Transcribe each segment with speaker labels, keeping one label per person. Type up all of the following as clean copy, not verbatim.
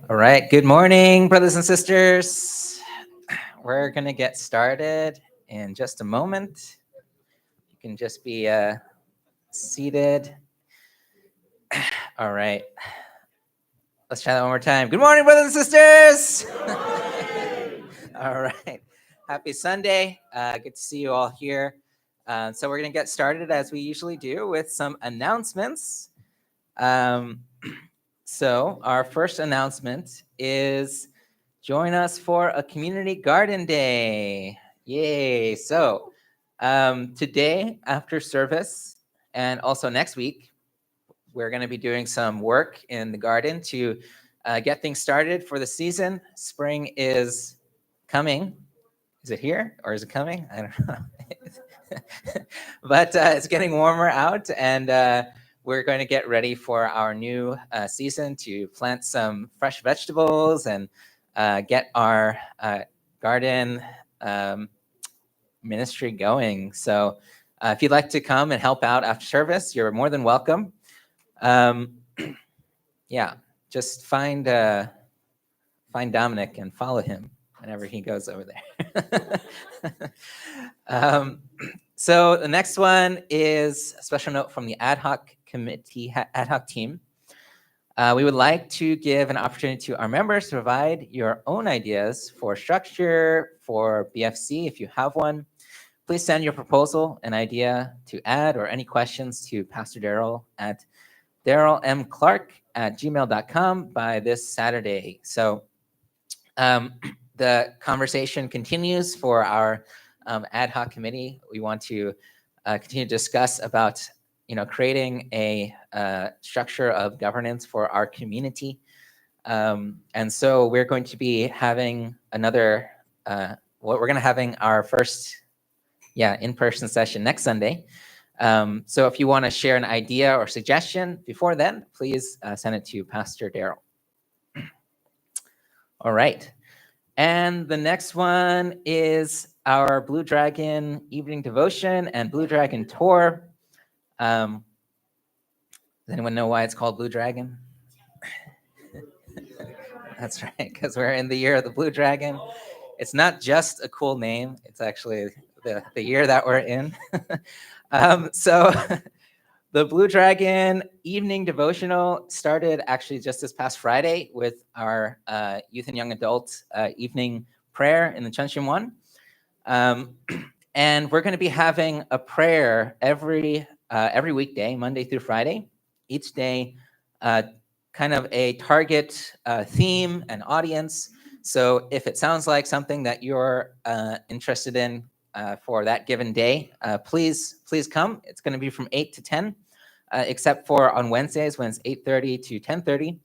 Speaker 1: All right. Good morning, brothers and sisters. We're going to get started in just a moment. You can just be seated. All right. Let's try that one more time. Good morning, brothers and sisters. All right. Happy Sunday. Good to see you all here. So we're going to get started as we usually do with some announcements. So our first announcement is join us for a community garden day. Yay. So today after service and also next week, we're going to be doing some work in the garden to get things started for the season. Spring is coming. Is it here or is it coming? I don't know. But it's getting warmer out, and we're going to get ready for our new season to plant some fresh vegetables and get our garden ministry going. So if you'd like to come and help out after service, you're more than welcome. Yeah, just find Dominic and follow him whenever he goes over there. So the next one is a special note from the ad hoc committee, ad hoc team. We would like to give an opportunity to our members to provide your own ideas for structure for BFC. If you have one, please send your proposal, an idea to add, or any questions to Pastor Daryl at darylmclark@gmail.com by this Saturday. So the conversation continues for our ad hoc committee. We want to continue to discuss about creating a structure of governance for our community. And so we're going to be having another, we're going to having our first in-person session next Sunday. So if you want to share an idea or suggestion before then, please send it to Pastor Daryl. All right. And the next one is our Blue Dragon evening devotion and Blue Dragon tour. Does anyone know why it's called Blue Dragon? That's right, because we're in the year of the Blue Dragon. It's not just a cool name. It's actually the year that we're in. So the Blue Dragon evening devotional started actually just this past Friday with our youth and young adult evening prayer in the Chuncheon One. And we're going to be having a prayer every weekday, Monday through Friday, each day, kind of a target theme and audience. So if it sounds like something that you're interested in for that given day, please come. It's going to be from 8 to 10, except for on Wednesdays when it's 8:30 to 10:30.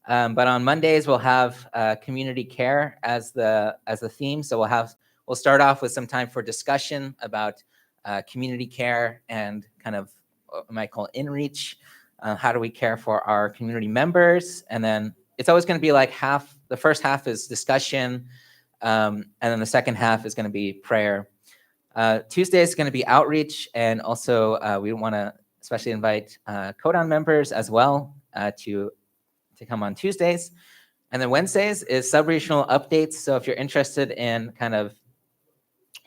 Speaker 1: But on Mondays we'll have community care as the theme. So we'll start off with some time for discussion about community care and kind of what we might call in-reach. How do we care for our community members? And then it's always going to be like the first half is discussion, and then the second half is going to be prayer. Tuesday is going to be outreach, and also we want to especially invite Codon members as well to come on Tuesdays. And then Wednesdays is sub-regional updates. So if you're interested in kind of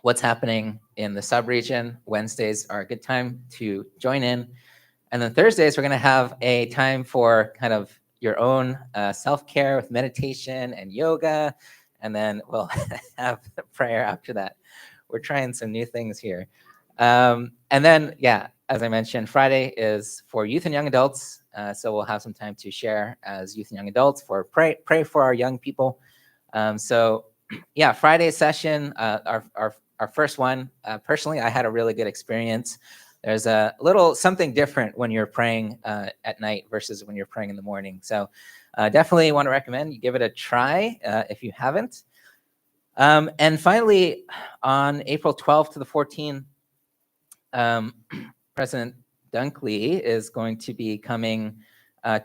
Speaker 1: what's happening in the sub-region, Wednesdays are a good time to join in. And then Thursdays, we're going to have a time for kind of your own self-care with meditation and yoga. And then we'll have prayer after that. We're trying some new things here. And then, as I mentioned, Friday is for youth and young adults. So we'll have some time to share as youth and young adults for pray for our young people. So Friday session, our first one, personally, I had a really good experience. There's a little something different when you're praying at night versus when you're praying in the morning. So definitely want to recommend you give it a try if you haven't. And finally, on April 12th to the 14th, President Dunkley is going to be coming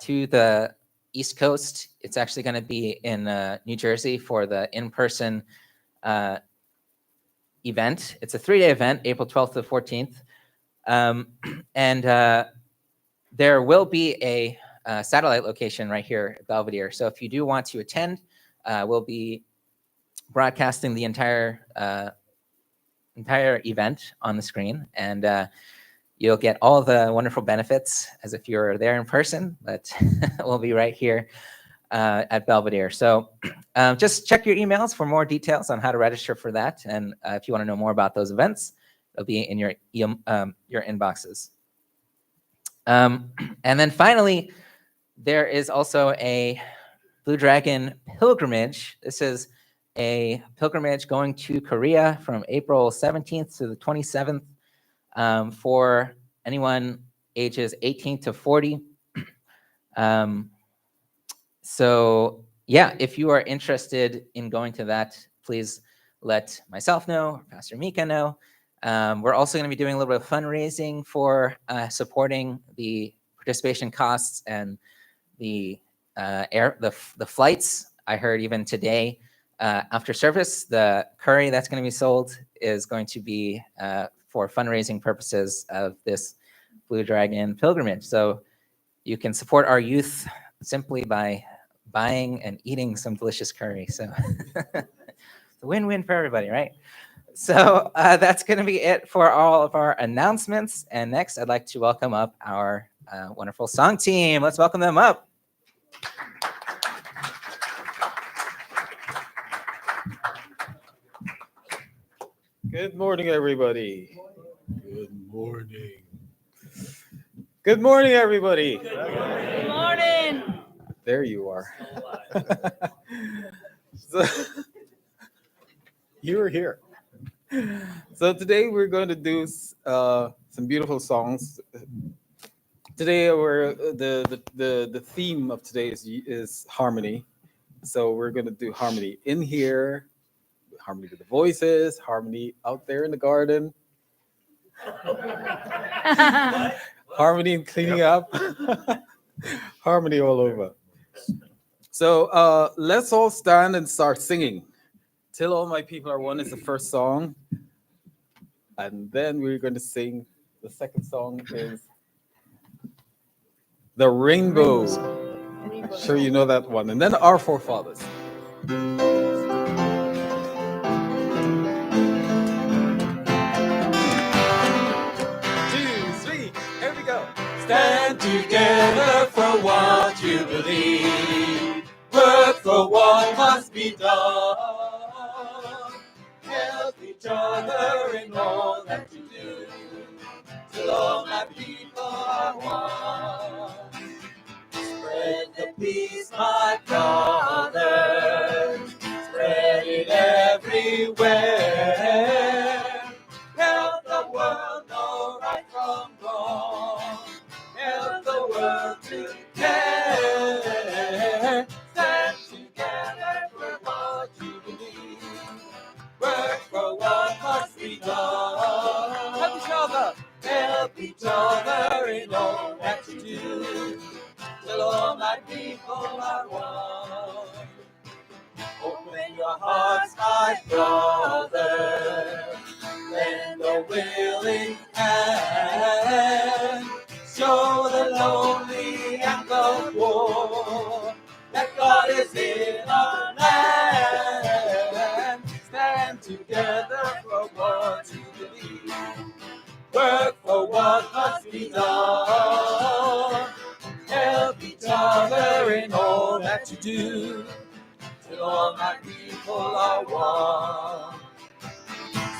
Speaker 1: to the East Coast. It's actually going to be in New Jersey for the in-person event. It's a 3-day event, April 12th to 14th. And there will be a satellite location right here at Belvedere. So if you do want to attend, we'll be broadcasting the entire event on the screen, and you'll get all the wonderful benefits as if you're there in person, but we'll be right here at Belvedere. So just check your emails for more details on how to register for that. And if you want to know more about those events, they'll be in your inboxes. And then finally, there is also a Blue Dragon pilgrimage. This is a pilgrimage going to Korea from April 17th to the 27th for anyone ages 18 to 40. So yeah, if you are interested in going to that, please let myself know, or Pastor Mika know. We're also going to be doing a little bit of fundraising for supporting the participation costs and the flights. I heard even today after service, the curry that's going to be sold is going to be for fundraising purposes of this Blue Dragon pilgrimage. So you can support our youth simply by buying and eating some delicious curry. So it's a win-win for everybody, right? So that's going to be it for all of our announcements. And next, I'd like to welcome up our wonderful song team. Let's welcome them up.
Speaker 2: Good morning, everybody. Good morning. Good morning, everybody.
Speaker 3: Good morning.
Speaker 2: There you are. So, you were here. So today we're going to do some beautiful songs. Today the theme of today is harmony. So we're going to do harmony in here, harmony with the voices, harmony out there in the garden, harmony in cleaning up, harmony all over. So let's all stand and start singing. Till All My People Are One is the first song. And then we're going to sing, the second song is The Rainbow. Sure you know that one. And then Our Forefathers. 2, 3, here we go. Stand together for what you believe. Work for what must be done. Help each other in all that you do. Till all my people are one. Spread the peace, my brother. Spread it everywhere. Help the world know right from wrong. Help the world to care. Stand together for what you believe. Work for what must be done. Help each other. Help each other in all that you do. Till all my people are one. Open your hearts, my brother. Lend a willing hand. Show the lonely and the poor that God is in our land. Stand together for what you believe. Work for what must be done. Help each other in all that you do. Till all my people are one.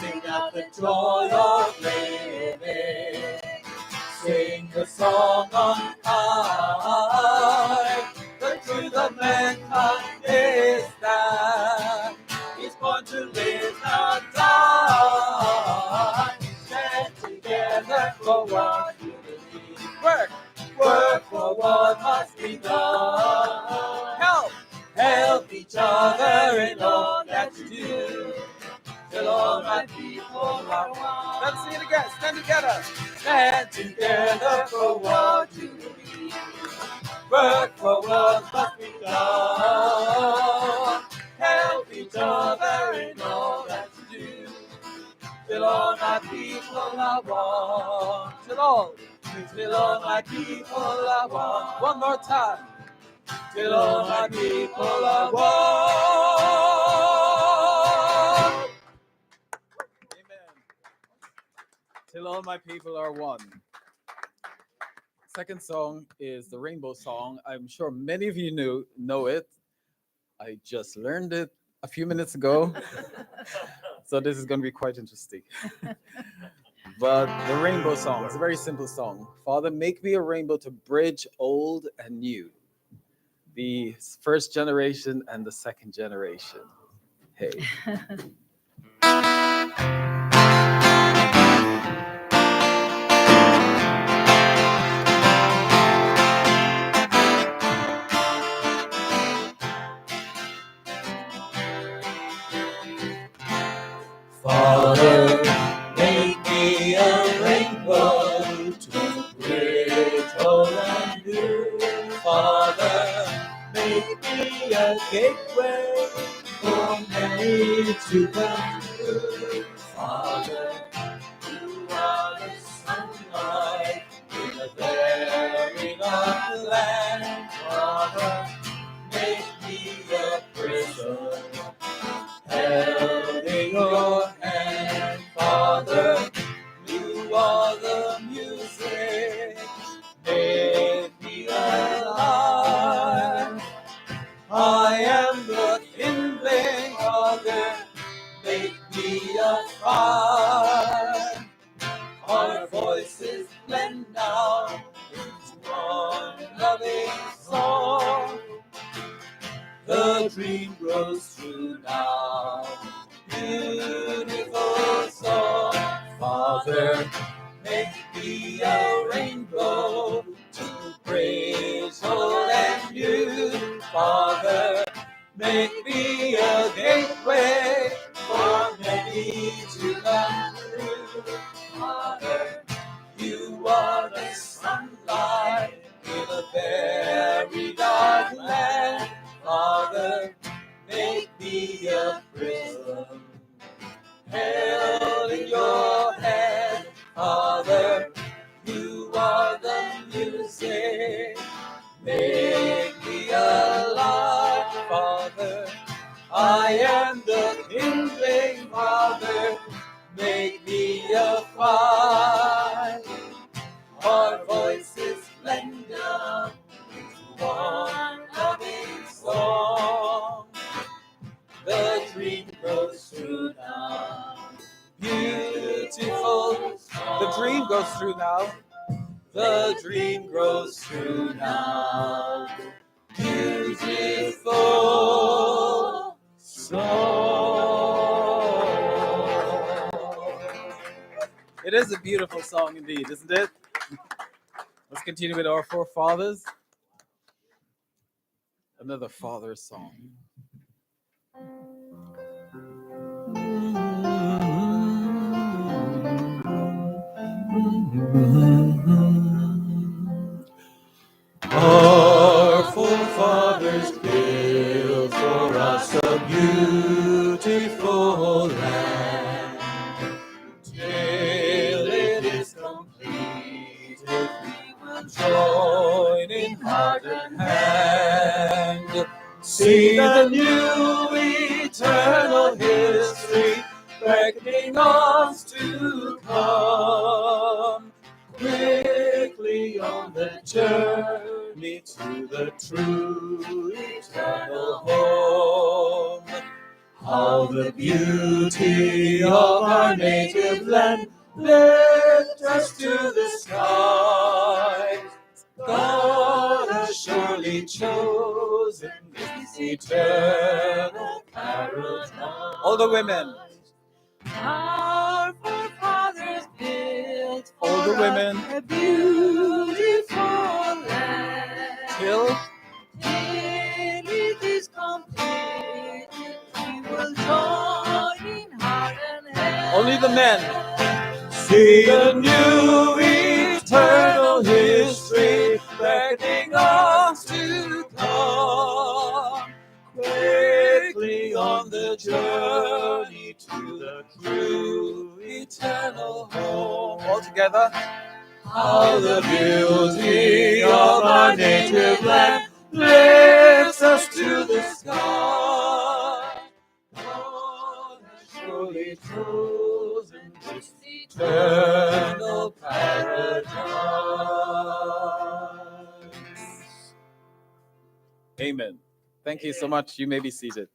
Speaker 2: Sing out the joy of living. Sing the song on high. The truth of mankind is that he's born to live, not die. Stand together for what you believe. Work for what must be done. Help each other in all that you do. Till all my people are one. Let's sing it again. Stand together. Stand together for what you believe. Work for what must be done. Help each other in all my people are one. Till all my people are one. One more time. Till all my people are one. Amen. Till all my people are one. Second song is the Rainbow Song. I'm sure many of you know it. I just learned it a few minutes ago. So this is going to be quite interesting. But the Rainbow Song is a very simple song. Father, make me a rainbow to bridge old and new. The first generation and the second generation. Hey. Father, make me a rainbow to bridge old and new. Father, make me a gateway for many to come through. Father, you are the sunlight in a very dark land. Father, make me a prison held in your hand. Father, you are the music, make me alive. I am the kindling, Father, make me a fire. Our voices blend now into one loving song. The dream grows true now. Beautiful song. Father, make me a rainbow to bridge old and new. Father, make me a gateway for many to come through. Father, you are the sunlight in a very dark land. Father, make me a prism held in your hand. Father, you are the music, make me alive. Father, I am the kindling. Father, make me a fire. Our voices blend up into one loving song. The dream grows through now. Beautiful. The dream goes through now. The dream grows through now. Beautiful song. It is a beautiful song indeed, isn't it? Let's continue with our forefathers. Another father song. Our forefathers built for us a beautiful land. Till it is completed, we will join in heart and hand. See the new eternal history beckoning us to come. Quickly on the journey to the true eternal home. How the beauty of our native land lifts us to the skies. God has surely chosen this eternal paradise. All the women.
Speaker 3: Our forefathers built for
Speaker 2: All the women.
Speaker 3: a beautiful land.
Speaker 2: Till
Speaker 3: it is complete, we will join in heart and hand.
Speaker 2: only the men. See a new eternal history beckoning us to come. Quickly on the journey to the true eternal together. How the beauty of our native land lifts us to the sky. God has surely chosen this eternal paradise. Amen. Thank you so much. You may be seated.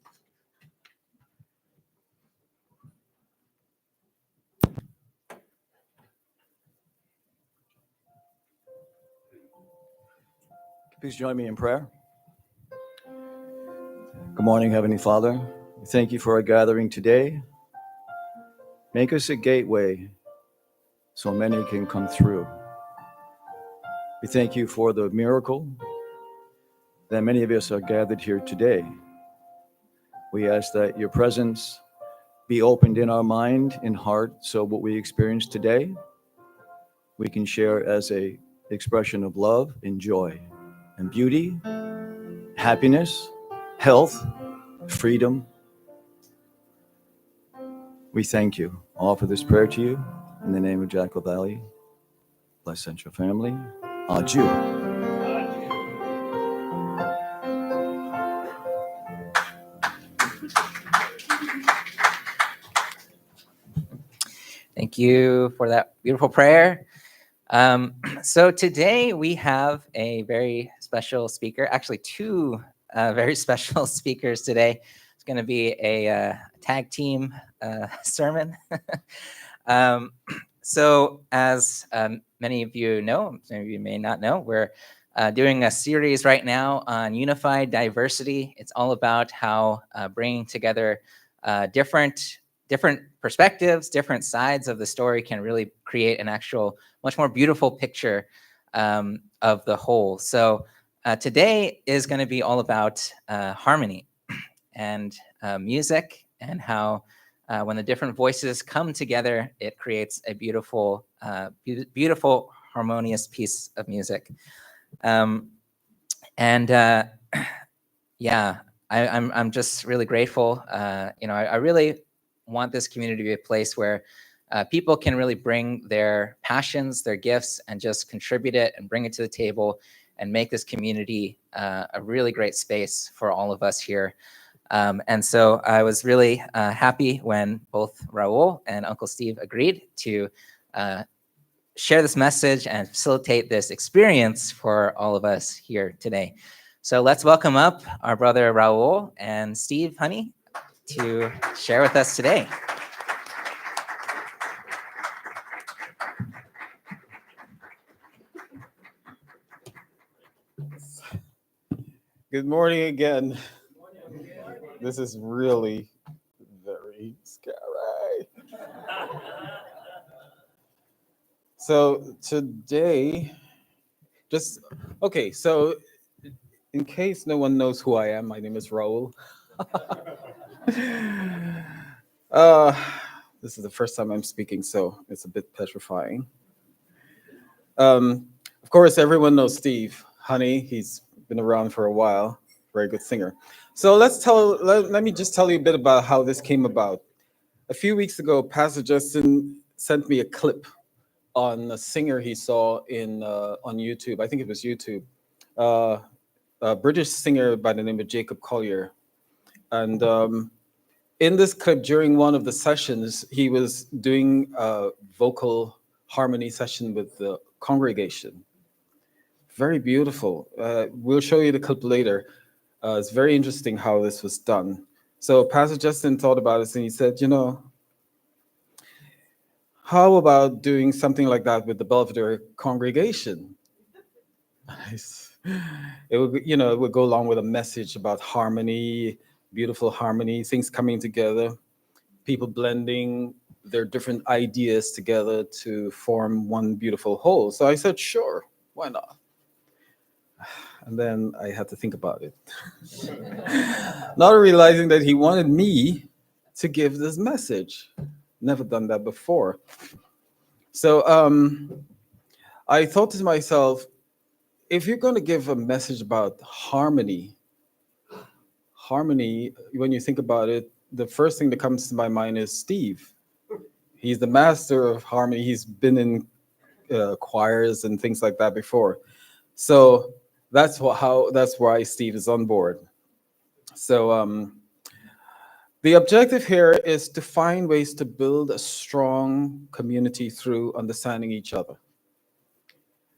Speaker 4: Please join me in prayer. Good morning, Heavenly Father. We thank you for our gathering today. Make us a gateway so many can come through. We thank you for the miracle that many of us are gathered here today. We ask that your presence be opened in our mind and heart, so what we experience today, we can share as a expression of love and joy and beauty, happiness, health, freedom. We thank you. I offer this prayer to you in the name of Jack LaValle. Bless Central Family. Adieu.
Speaker 1: Thank you for that beautiful prayer. So today we have a very special speaker, actually two very special speakers today. It's going to be a tag team sermon. So as many of you know, some of you may not know, we're doing a series right now on unified diversity. It's all about how bringing together different perspectives, different sides of the story can really create an actual much more beautiful picture of the whole. So today is going to be all about harmony and music, and how when the different voices come together, it creates a beautiful, beautiful, harmonious piece of music. Yeah, I'm just really grateful. I really want this community to be a place where people can really bring their passions, their gifts, and just contribute it and bring it to the table and make this community a really great space for all of us here. And so I was really happy when both Raoul and Uncle Steve agreed to share this message and facilitate this experience for all of us here today. So let's welcome up our brother Raoul and Steve, honey, to share with us today.
Speaker 2: Good morning again. This is really very scary. So today, so in case no one knows who I am, my name is Raoul. This is the first time I'm speaking, so it's a bit petrifying. Of course, everyone knows Steve, honey. He's been around for a while, very good singer. So let me just tell you a bit about how this came about. A few weeks ago, Pastor Justin sent me a clip on a singer he saw on YouTube. I think it was YouTube. A British singer by the name of Jacob Collier. And in this clip, during one of the sessions, he was doing a vocal harmony session with the congregation. Very beautiful. We'll show you the clip later. It's very interesting how this was done. So Pastor Justin thought about this and he said, how about doing something like that with the Belvedere congregation? It would go along with a message about harmony, beautiful harmony, things coming together, people blending their different ideas together to form one beautiful whole. So I said, sure, why not? And then I had to think about it. Not realizing that he wanted me to give this message. Never done that before. So I thought to myself, if you're going to give a message about harmony, when you think about it, the first thing that comes to my mind is Steve. He's the master of harmony. He's been in
Speaker 5: choirs and things like that before. So that's why Steve is on board. So the objective here is to find ways to build a strong community through understanding each other,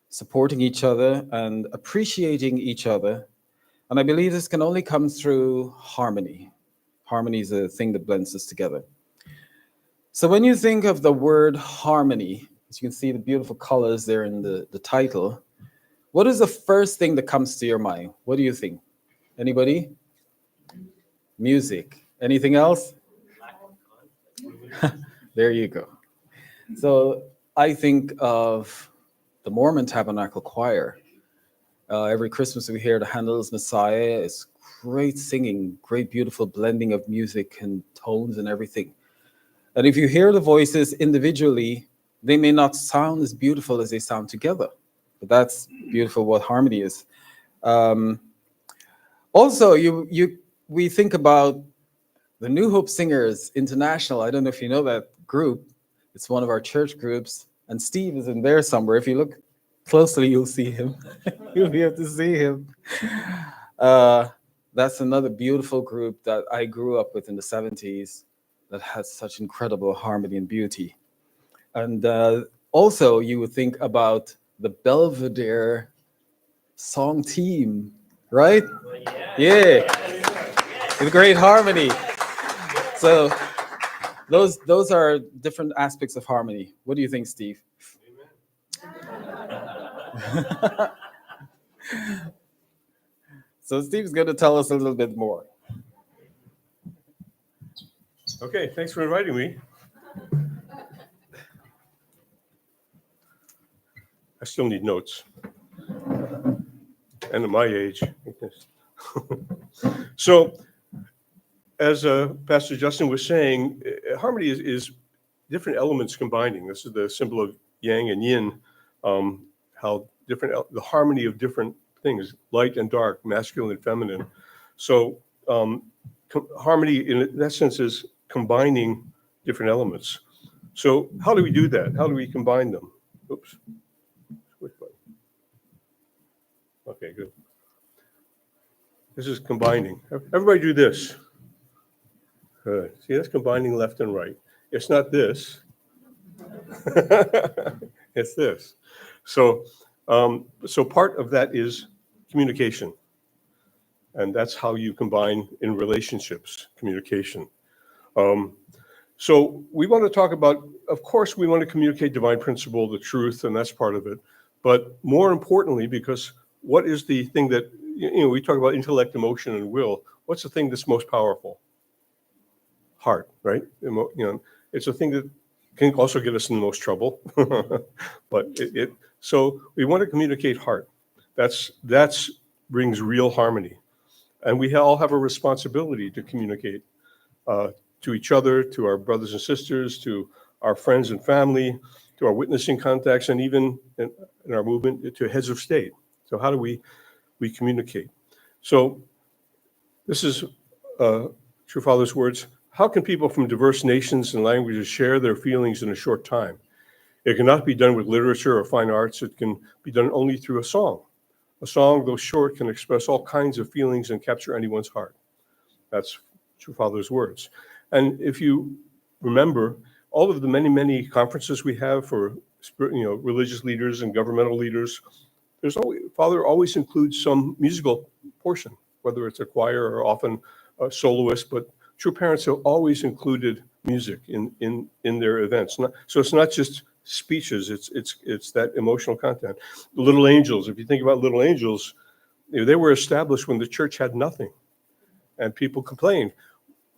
Speaker 5: supporting each other, and appreciating each other. And I believe this can only come through harmony. Harmony is a thing that blends us together. So when you think of the word harmony, as you can see the beautiful colors there in the title, what is the first thing that comes to your mind? What do you think? Anybody? Music. Anything else? There you go. So I think of the Mormon Tabernacle Choir. Every Christmas we hear the Handel's Messiah. It's great singing, great beautiful blending of music and tones and everything. And if you hear the voices individually, they may not sound as beautiful as they sound together. But that's beautiful what harmony is. Also, we think about the New Hope Singers International. I don't know if you know that group. It's one of our church groups. And Steve is in there somewhere. If you look closely, you'll see him. You'll be able to see him. That's another beautiful group that I grew up with in the 70s that has such incredible harmony and beauty. And also, you would think about the Belvedere song team, right? Yeah. With great harmony. So those are different aspects of harmony. What do you think, Steve? So Steve's going to tell us a little bit more.
Speaker 6: Okay, thanks for inviting me. I still need notes. And at my age. So, as Pastor Justin was saying, harmony is different elements combining. This is the symbol of yang and yin, how different, the harmony of different things, light and dark, masculine and feminine. So harmony in that sense is combining different elements. So how do we do that? How do we combine them? Oops. Okay, good. This is combining. Everybody do this. Good. See, that's combining left and right. It's not this. It's this. So part of that is communication. And that's how you combine in relationships, communication. So we want to talk about, of course, we want to communicate divine principle, the truth, and that's part of it. But more importantly, because what is the thing that, we talk about intellect, emotion, and will. What's the thing that's most powerful? Heart, right? It's a thing that can also get us in the most trouble. But so we want to communicate heart. That's brings real harmony. And we all have a responsibility to communicate to each other, to our brothers and sisters, to our friends and family, to our witnessing contacts, and even in our movement to heads of state. So how do we communicate? So this is True Father's words. How can people from diverse nations and languages share their feelings in a short time? It cannot be done with literature or fine arts. It can be done only through a song. A song, though short, can express all kinds of feelings and capture anyone's heart. That's True Father's words. And if you remember, all of the many, many conferences we have for religious leaders and governmental leaders, Father always includes some musical portion, whether it's a choir or often a soloist, but true parents have always included music in their events. So it's not just speeches, it's that emotional content. The Little Angels, if you think about Little Angels, they were established when the church had nothing. And people complained,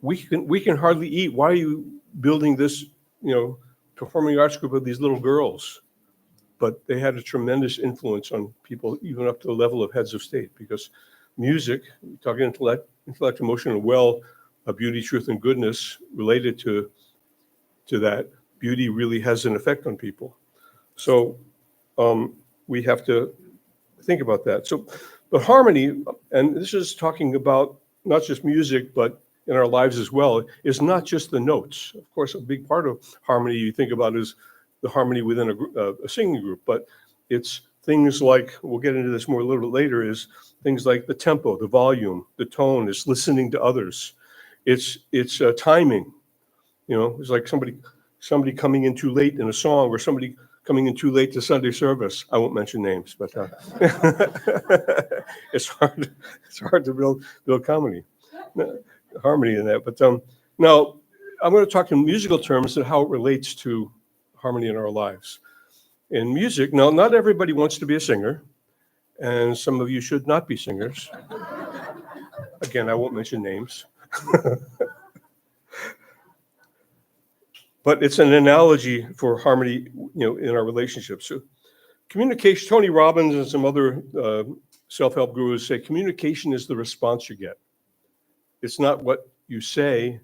Speaker 6: we can hardly eat. Why are you building this, performing arts group of these little girls? But they had a tremendous influence on people, even up to the level of heads of state, because music, talking intellect, emotion, and will, beauty, truth, and goodness related to that, beauty really has an effect on people. So we have to think about that. So, but harmony, and this is talking about not just music, but in our lives as well, is not just the notes. Of course, a big part of harmony you think about is the harmony within a singing group, but it's things like, we'll get into this more a little bit later, is things like the tempo, the volume, the tone, it's listening to others. It's timing. It's like somebody coming in too late in a song, or somebody coming in too late to Sunday service. I won't mention names, but it's hard to build harmony in that. But now I'm going to talk in musical terms and how it relates to harmony in our lives. In music, now not everybody wants to be a singer, and some of you should not be singers. Again, I won't mention names. But it's an analogy for harmony, in our relationships. So communication, Tony Robbins and some other self-help gurus say communication is the response you get. It's not what you say,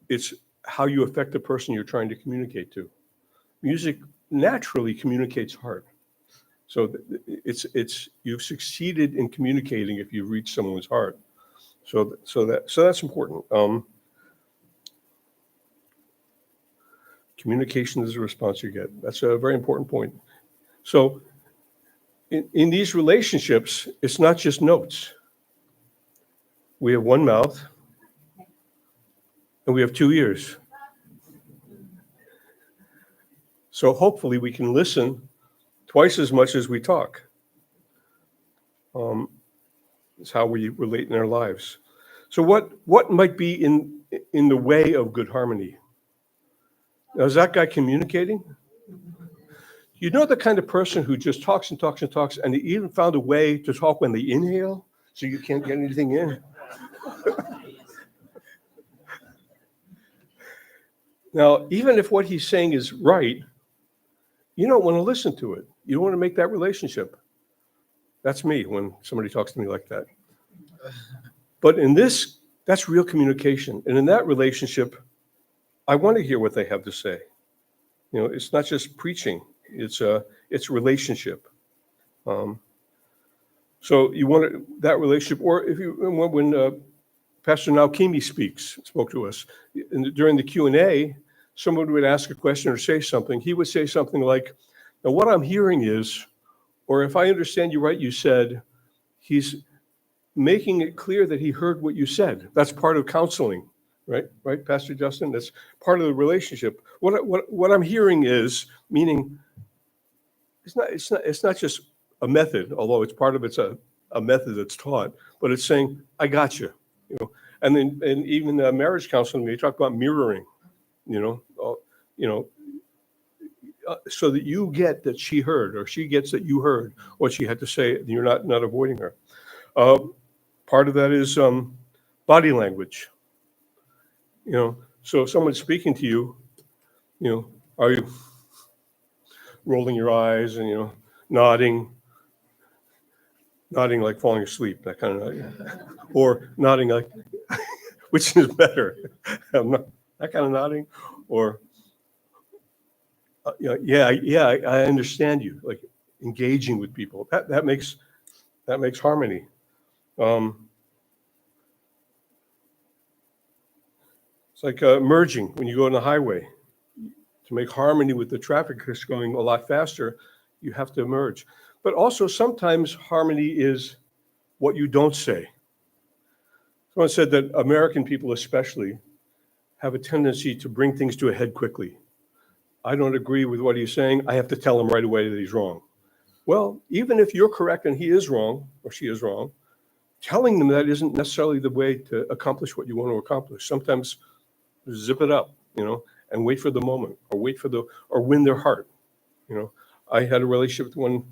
Speaker 6: it's how you affect the person you're trying to communicate to. Music naturally communicates heart. So you've succeeded in communicating if you've reached someone's heart. So that's important. Communication is the response you get. That's a very important point. So in these relationships, it's not just notes. We have one mouth and we have 2 ears. So hopefully we can listen twice as much as we talk. It's how we relate in our lives. So what might be in the way of good harmony? Now, is that guy communicating? You know the kind of person who just talks and talks and talks, and they even found a way to talk when they inhale, so you can't get anything in? Now, even if what he's saying is right, you don't want to listen to it. You don't want to make that relationship. That's me when somebody talks to me like that. But in this, that's real communication. And in that relationship, I want to hear what they have to say. It's not just preaching. It's relationship. So you want that relationship, or when Pastor Naukimi spoke to us during the Q&A, someone would ask a question or say something. He would say something like, "Now what I'm hearing is," or "If I understand you right, you said," he's making it clear that he heard what you said. That's part of counseling. Right, Pastor Justin? That's part of the relationship. What I'm hearing is, meaning it's not just a method, although it's part of it's a method that's taught, but it's saying, I got you. And then even marriage counseling, they talk about mirroring, so that you get that she heard, or she gets that you heard what she had to say, and you're not avoiding her. Part of that is body language. So if someone's speaking to you, are you rolling your eyes and, nodding like falling asleep, that kind of, or nodding like, which is better, that kind of nodding, or, I understand you, like engaging with people. That makes harmony. It's like merging when you go on the highway. To make harmony with the traffic that's going a lot faster, you have to merge. But also sometimes harmony is what you don't say. Someone said that American people especially have a tendency to bring things to a head quickly. I don't agree with what he's saying. I have to tell him right away that he's wrong. Well, even if you're correct and he is wrong, or she is wrong, telling them that isn't necessarily the way to accomplish what you want to accomplish. Sometimes zip it up, and wait for the moment, or win their heart. I had a relationship with one,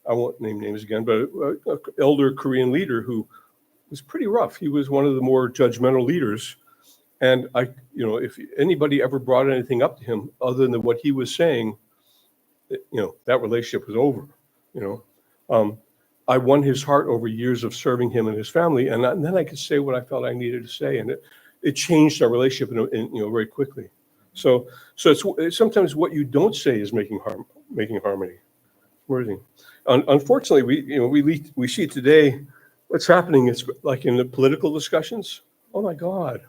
Speaker 6: I won't name names again, but an elder Korean leader who was pretty rough. He was one of the more judgmental leaders. And if anybody ever brought anything up to him other than what he was saying, that relationship was over. I won his heart over years of serving him and his family, and then I could say what I felt I needed to say, and it changed our relationship very quickly. So it's sometimes what you don't say is making harmony. Unfortunately, we see today what's happening. It's like in the political discussions. Oh my God!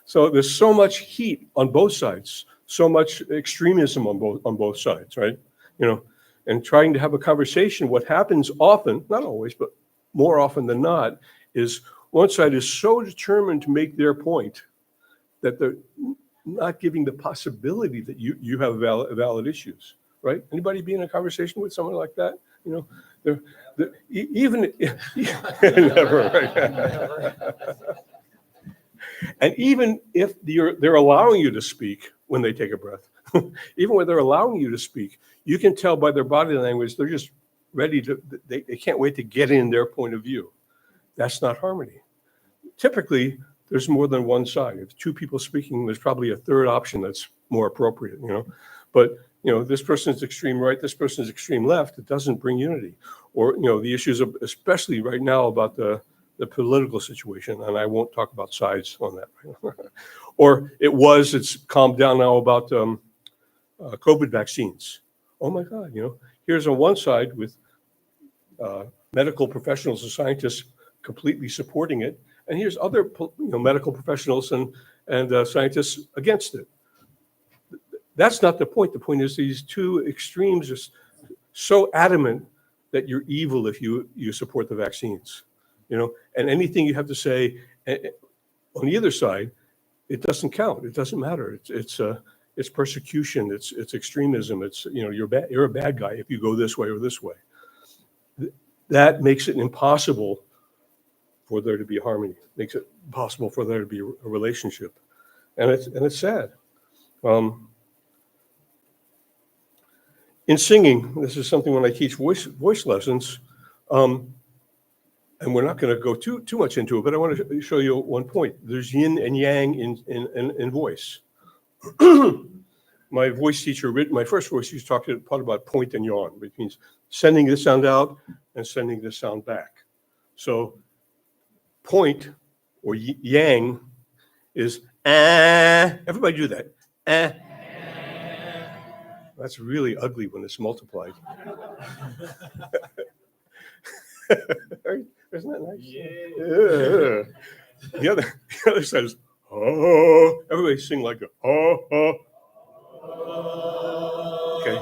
Speaker 6: So there's so much heat on both sides. so much extremism on both sides, right? You know, and trying to have a conversation. What happens often, not always, but more often than not, is one side is so determined to make their point that they're not giving the possibility that you have valid issues, right? Anybody be in a conversation with someone like that? You know, even never, right? And even if they're allowing you to speak when they take a breath, even when they're allowing you to speak, you can tell by their body language they're just ready to. They can't wait to get in their point of view. That's not harmony. Typically, there's more than one side. If two people speaking, there's probably a third option that's more appropriate, you know. But, you know, this person's extreme right, this person's extreme left, it doesn't bring unity. Or, you know, the issues of, especially right now about the political situation, and I won't talk about sides on that right now. Or it's calmed down now about COVID vaccines. Oh my God, you know, here's on one side with medical professionals and scientists completely supporting it, and here's other medical professionals and scientists against it. That's not the point. The point is these two extremes are so adamant that you're evil if you support the vaccines, you know, and anything you have to say on the other side, it doesn't count. It doesn't matter. It's persecution. It's extremism. It's, you know, you're a bad guy if you go this way or this way. That makes it impossible for there to be harmony. Makes it possible for there to be a relationship, and it's sad. In singing, this is something when I teach voice lessons, and we're not going to go too much into it, but I want to show you one point. There's yin and yang in voice. My first voice teacher talked about point and yawn, which means sending this sound out and sending this sound back. So point or yang is everybody do that. That's really ugly when it's multiplied. Isn't that nice? Yeah. The other side is oh. Everybody sing like a oh. Okay.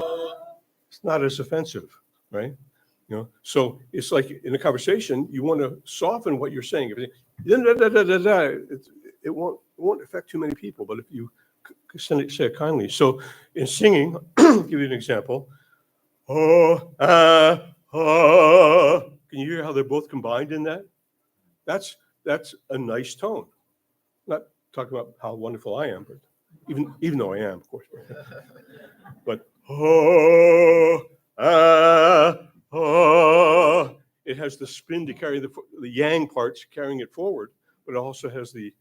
Speaker 6: It's not as offensive, right? You know, so it's like in a conversation, you want to soften what you're saying. If it won't affect too many people, but if you say it kindly. So in singing, I'll give you an example. Can you hear how they're both combined in that? That's a nice tone. Not talking about how wonderful I am, but even though I am, of course. But it has the spin to carry the yang parts carrying it forward, but it also has the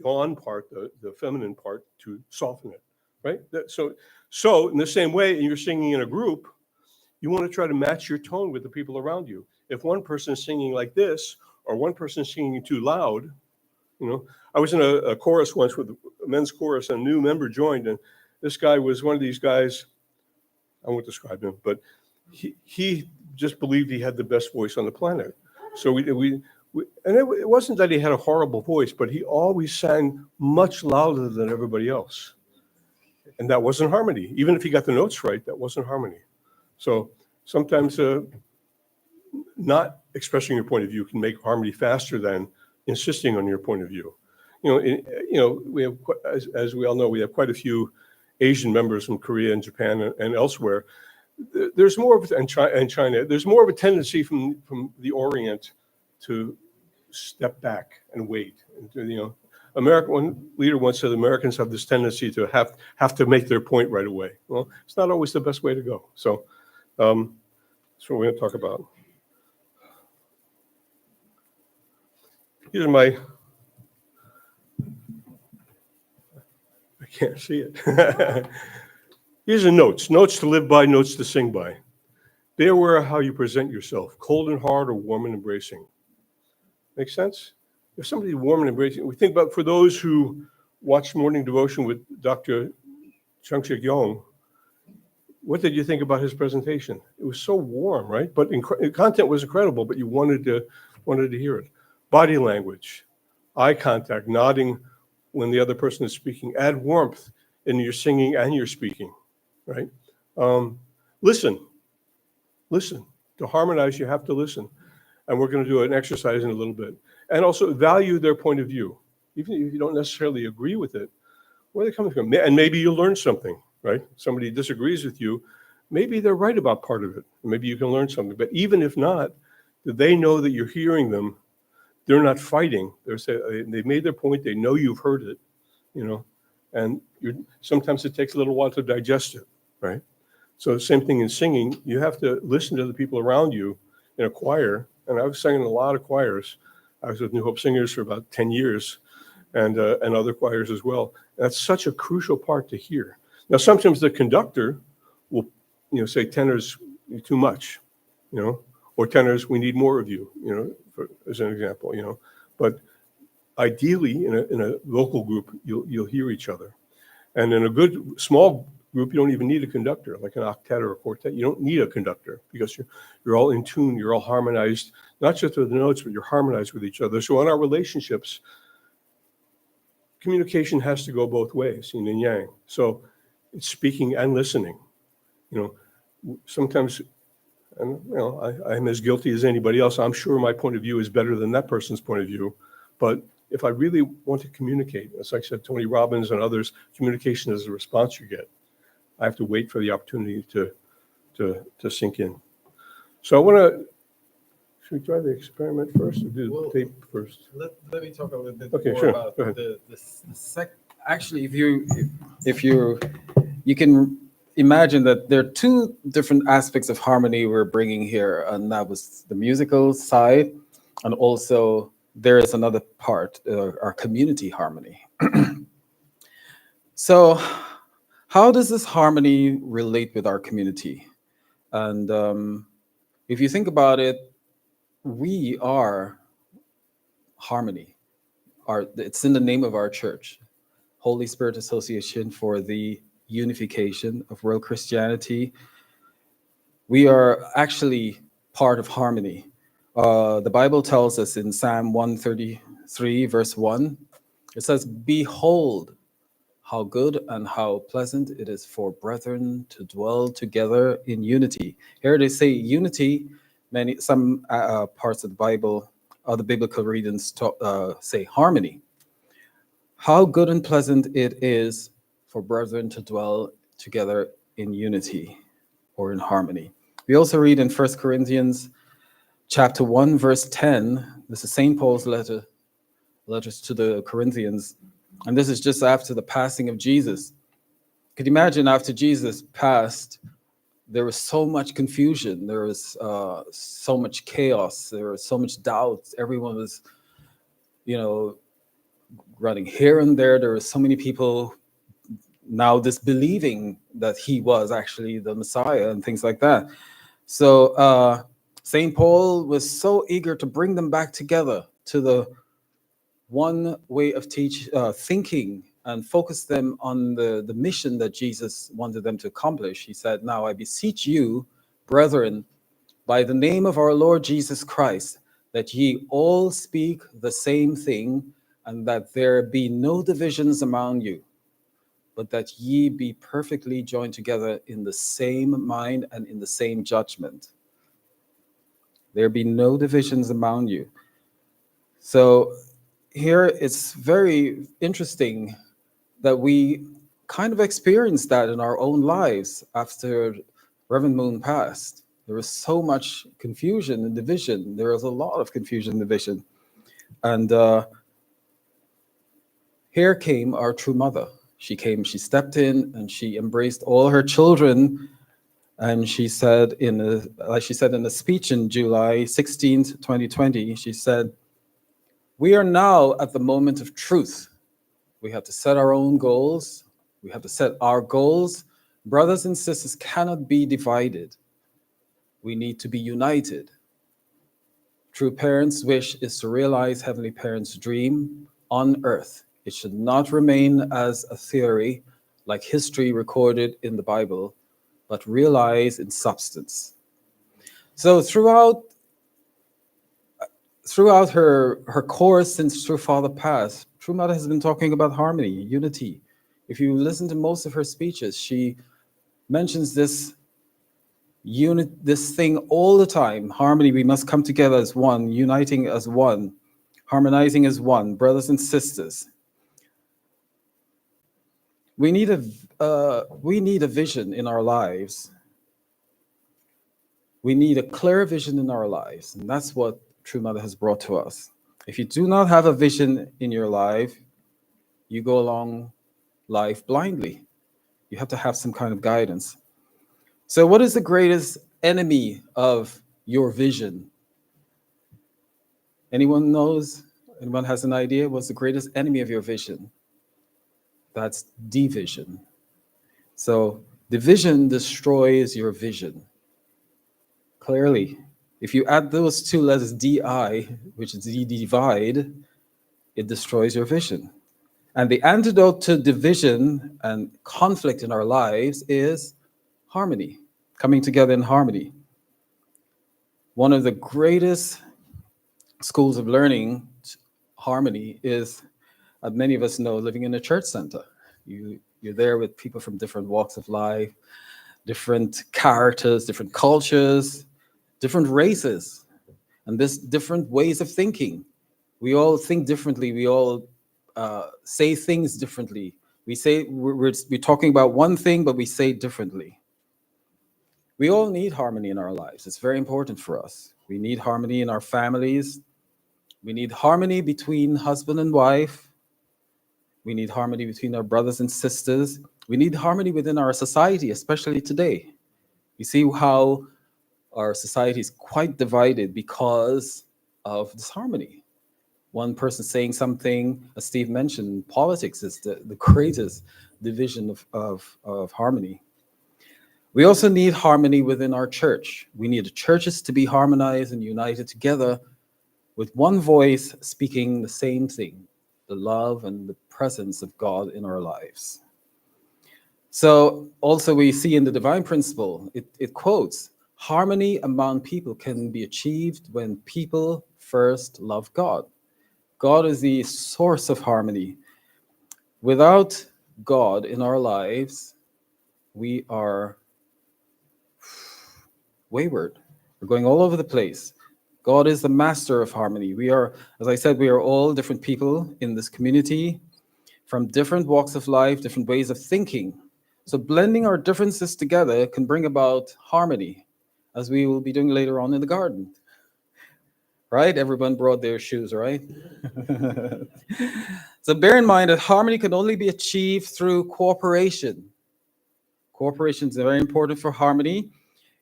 Speaker 6: yawn part, the feminine part, to soften it, right? So in the same way, and you're singing in a group, you want to try to match your tone with the people around you. If one person is singing like this, or one person is singing too loud, you know. I was in a chorus once with a men's chorus, and a new member joined, and this guy was one of these guys, I won't describe him, but he just believed he had the best voice on the planet. So we and it wasn't that he had a horrible voice, but he always sang much louder than everybody else. And that wasn't harmony. Even if he got the notes right, that wasn't harmony. So sometimes not expressing your point of view can make harmony faster than insisting on your point of view. You know, we have, as we all know, we have quite a few Asian members from Korea and Japan and elsewhere. There's more of, and China, there's more of a tendency from the Orient to step back and wait. And, you know, one leader once said Americans have this tendency to have to make their point right away. Well, it's not always the best way to go. So that's what we're going to talk about. These are my, I can't see it. These are notes to live by, notes to sing by. Be aware of how you present yourself, cold and hard or warm and embracing. Make sense? If somebody warm and embracing, we think about, for those who watched Morning Devotion with Dr. Chung-Shik Yong, what did you think about his presentation? It was so warm, right? But content was incredible, but you wanted to hear it. Body language, eye contact, nodding when the other person is speaking. Add warmth in your singing and your speaking, right? Listen. To harmonize, you have to listen. And we're going to do an exercise in a little bit. And also value their point of view. Even if you don't necessarily agree with it, where are they coming from? And maybe you'll learn something, right? Somebody disagrees with you. Maybe they're right about part of it. Maybe you can learn something. But even if not, they know that you're hearing them. They're not fighting. They've made their point. They know you've heard it, and sometimes it takes a little while to digest it, right? So the same thing in singing. You have to listen to the people around you in a choir. And I was singing in a lot of choirs. I was with New Hope Singers for about 10 years and other choirs as well. And that's such a crucial part to hear. Now, sometimes the conductor will, say tenors too much, or tenors, we need more of you, as an example, But ideally, in a local group, you'll hear each other. And in a good small group, you don't even need a conductor, like an octet or a quartet. You don't need a conductor because you're all in tune, you're all harmonized, not just with the notes, but you're harmonized with each other. So in our relationships, communication has to go both ways, yin and yang. So it's speaking and listening. Sometimes, and I'm as guilty as anybody else. I'm sure my point of view is better than that person's point of view. But if I really want to communicate, as I said, Tony Robbins and others, communication is the response you get. I have to wait for the opportunity to sink in. So I want to, should we try the experiment first or do the tape first?
Speaker 5: Let me talk a little bit
Speaker 6: Okay,
Speaker 5: more
Speaker 6: sure.
Speaker 5: about
Speaker 6: Go ahead.
Speaker 5: Actually, if you can imagine that there are two different aspects of harmony we're bringing here, and that was the musical side, and also there is another part, our community harmony. So how does this harmony relate with our community? And if you think about it, we are harmony. It's in the name of our church, Holy Spirit Association for the Unification of World Christianity. We are actually part of harmony. The Bible tells us in Psalm 133, verse 1, it says, "Behold, how good and how pleasant it is for brethren to dwell together in unity." Here they say unity. Some parts of the Bible, other biblical readings say harmony. How good and pleasant it is for brethren to dwell together in unity or in harmony. We also read in 1 Corinthians chapter 1, verse 10, this is St. Paul's letters to the Corinthians, and this is just after the passing of Jesus. Could you imagine after Jesus passed, there was so much confusion, there was so much chaos, there was so much doubt. Everyone was, running here and there. There were so many people now disbelieving that he was actually the Messiah and things like that. So St. Paul was so eager to bring them back together to the one way of thinking and focus them on the mission that Jesus wanted them to accomplish. He said, "Now I beseech you, brethren, by the name of our Lord Jesus Christ, that ye all speak the same thing, and that there be no divisions among you, but that ye be perfectly joined together in the same mind and in the same judgment." There be no divisions among you. So here it's very interesting that we kind of experienced that in our own lives after Reverend Moon passed. There was so much confusion and division. There was a lot of confusion and division. And here came our true mother. She stepped in, and she embraced all her children. And she said like she said in a speech in July 16th, 2020, she said, "We are now at the moment of truth. We have to set our own goals. We have to set our goals. Brothers and sisters cannot be divided. We need to be united. True parents' wish is to realize Heavenly Parents' dream on earth. It should not remain as a theory like history recorded in the Bible, but realize in substance." So throughout her course since True Father passed, True Mother has been talking about harmony, unity, If you listen to most of her speeches, she mentions this this thing all the time. Harmony, we must come together as one, uniting as one, harmonizing as one, brothers and sisters. We need a vision in our lives. We need a clear vision in our lives, and that's what True Mother has brought to us. If you do not have a vision in your life, you go along life blindly. You have to have some kind of guidance. So what is the greatest enemy of your vision? Anyone knows? Anyone has an idea? What's the greatest enemy of your vision? That's division. So division destroys your vision. Clearly, if you add those two letters DI, which is divide, it destroys your vision. And the antidote to division and conflict in our lives is harmony, coming together in harmony. One of the greatest schools of learning harmony is, as many of us know, living in a church center. You're there with people from different walks of life, different characters, different cultures, different races, and this different ways of thinking. We all think differently. We all say things differently. We say we're talking about one thing, but we say it differently. We all need harmony in our lives. It's very important for us. We need harmony in our families. We need harmony between husband and wife. We need harmony between our brothers and sisters. We need harmony within our society, especially today. You see how our society is quite divided because of disharmony. One person saying something, as Steve mentioned, politics is the greatest division of harmony. We also need harmony within our church. We need the churches to be harmonized and united together with one voice speaking the same thing, the love and the presence of God in our lives. So also we see in the divine principle, it quotes, harmony among people can be achieved when people first love God. God is the source of harmony. Without God in our lives, we are wayward. We're going all over the place. God is the master of harmony. We are, as I said, we are all different people in this community from different walks of life, different ways of thinking. So blending our differences together can bring about harmony, as we will be doing later on in the garden. Right? Everyone brought their shoes, right? So bear in mind that harmony can only be achieved through cooperation. Cooperation is very important for harmony.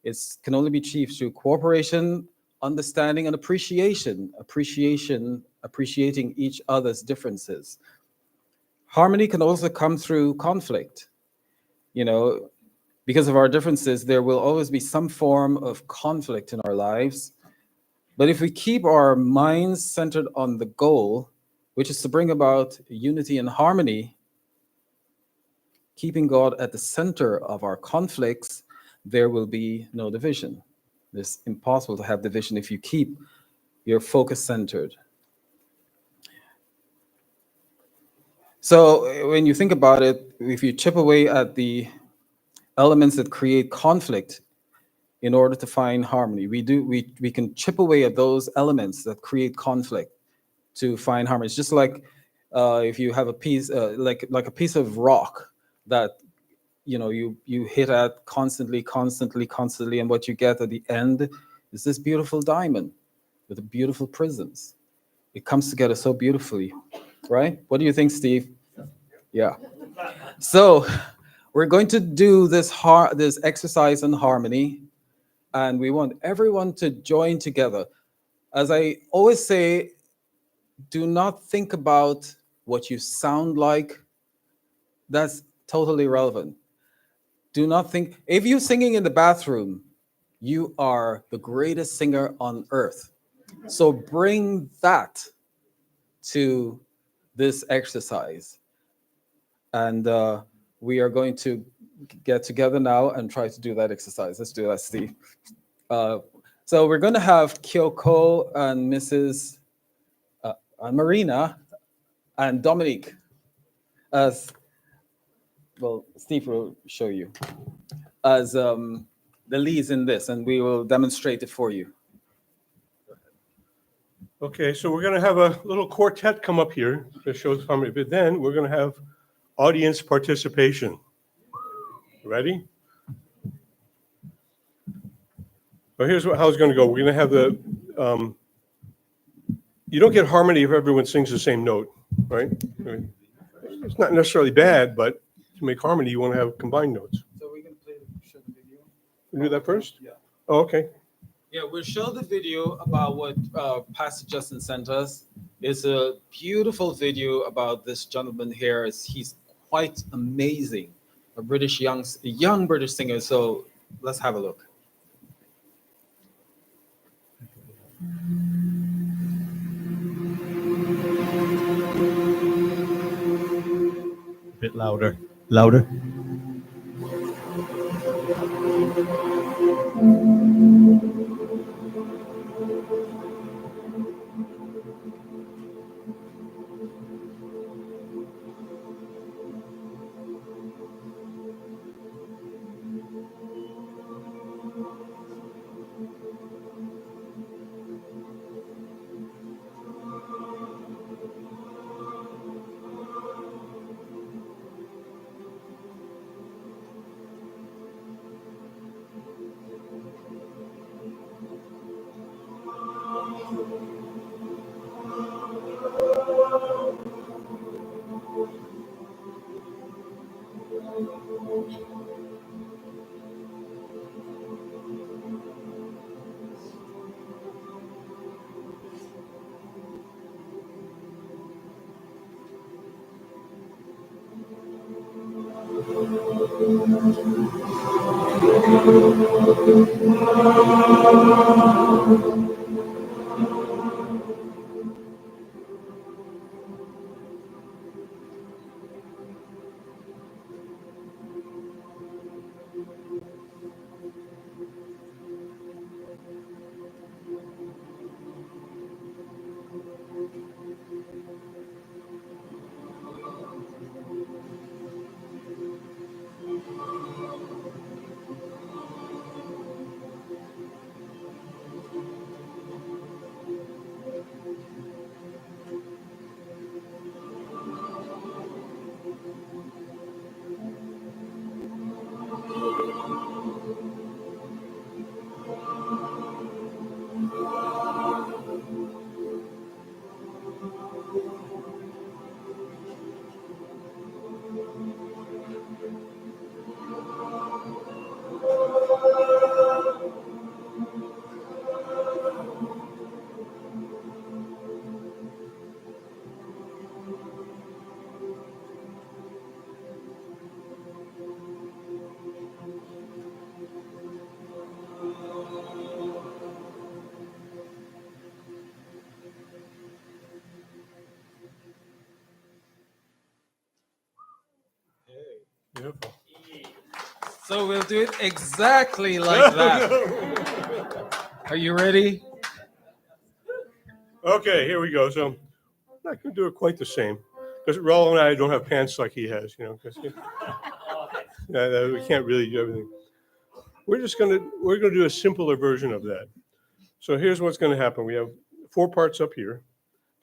Speaker 5: It can only be achieved through cooperation, understanding, and appreciation. Appreciating each other's differences. Harmony can also come through conflict. You know, because of our differences, there will always be some form of conflict in our lives. But if we keep our minds centered on the goal, which is to bring about unity and harmony, keeping God at the center of our conflicts, there will be no division. It's impossible to have division if you keep your focus centered. So when you think about it, if you chip away at the elements that create conflict in order to find harmony, we can chip away at those elements that create conflict to find harmony. It's just like if you have a piece, like a piece of rock that you hit at constantly, and what you get at the end is this beautiful diamond with a beautiful prisms. It comes together so beautifully, right? What do you think, Steve? Yeah. So we're going to do this exercise in harmony, and we want everyone to join together. As I always say, do not think about what you sound like. That's totally irrelevant. Do not think, if you're singing in the bathroom, you are the greatest singer on earth. So bring that to this exercise. And we are going to get together now and try to do that exercise. Let's do that, Steve. So we're going to have Kyoko and Mrs. And Marina and Dominique as well, Steve will show you as the leads in this, and we will demonstrate it for you.
Speaker 6: Okay, so we're going to have a little quartet come up here to show the harmony, but then we're going to have audience participation. Ready? Well, here's how it's going to go. We're going to have the, you don't get harmony if everyone sings the same note, right? It's not necessarily bad, but to make harmony, you want to have combined notes.
Speaker 5: So we can show the video.
Speaker 6: We do that first?
Speaker 5: Yeah.
Speaker 6: Oh, okay.
Speaker 5: Yeah, we'll show the video about what Pastor Justin sent us. It's a beautiful video about this gentleman here. He's quite amazing, a young British singer. So let's have a look.
Speaker 7: A bit louder. Louder.
Speaker 6: Beautiful.
Speaker 5: So we'll do it exactly like that. Are you ready?
Speaker 6: Okay, here we go. So I'm not going to do it quite the same because Raoul and I don't have pants like he has, because we can't really do everything. We're going to do a simpler version of that. So here's what's going to happen. We have 4 parts up here,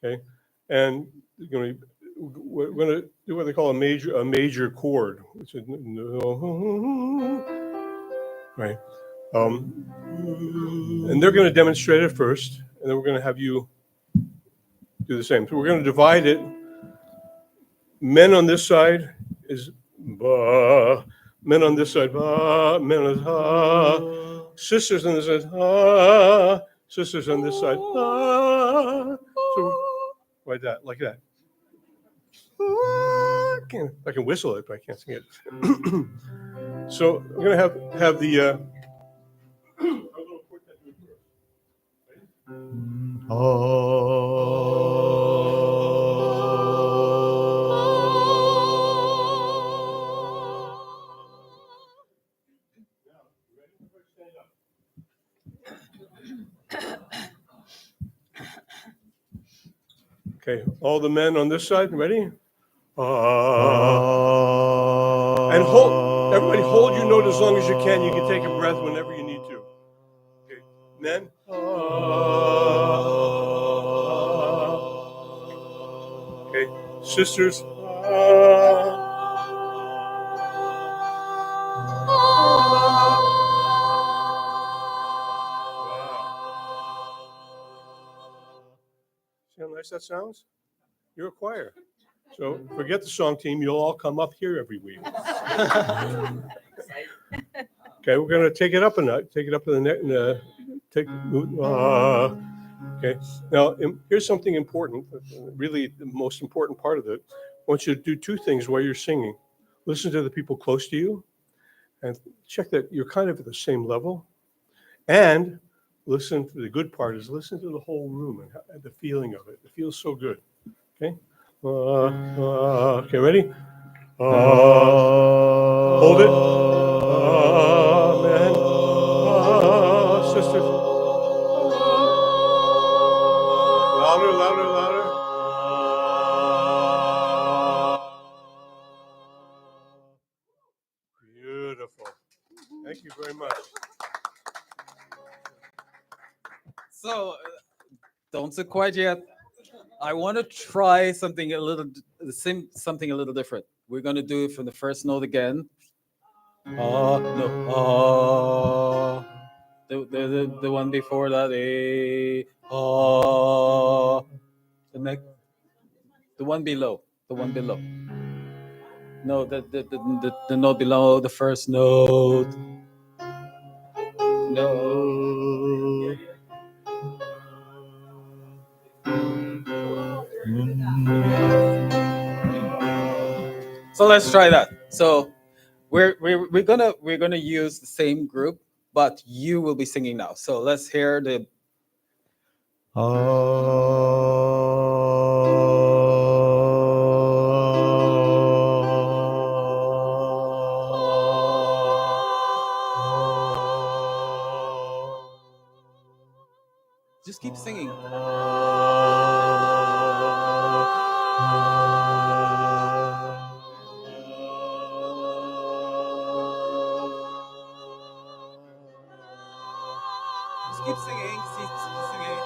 Speaker 6: okay, and we're going to do what they call a major chord, which is right. And they're going to demonstrate it first, and then we're going to have you do the same. So we're going to divide it. Men on this side is ba. Men on this side ba. Men on this ha. Sisters on this side ha. Sisters on this side ha. So like that. I can whistle it, but I can't sing it. So we're going to have the. Okay, all the men on this side, ready? And everybody hold your note as long as you can. You can take a breath whenever you need to. Okay. And then. Okay. Sisters. See how nice that sounds? You're a choir. So forget the song team. You'll all come up here every week. Okay, we're going to take it up a notch. Take it up to the neck. Okay. Now, here's something important. Really, the most important part of it. I want you to do two things while you're singing. Listen to the people close to you and check that you're kind of at the same level. And listen to the good part is listen to the whole room and the feeling of it. It feels so good. Okay. Okay, ready? Hold it. Amen. Sisters. Louder, louder, louder. Beautiful. Thank you very much.
Speaker 5: So, don't sit quite yet. I want to try something a little different. We're going to do it from the first note again. No. The one before that. The next. The one below. The one below. No, the note below the first note. No. So let's try that. So we're gonna use the same group, but you will be singing now. So let's hear the. Just keep singing. Just keep singing. Keep singing.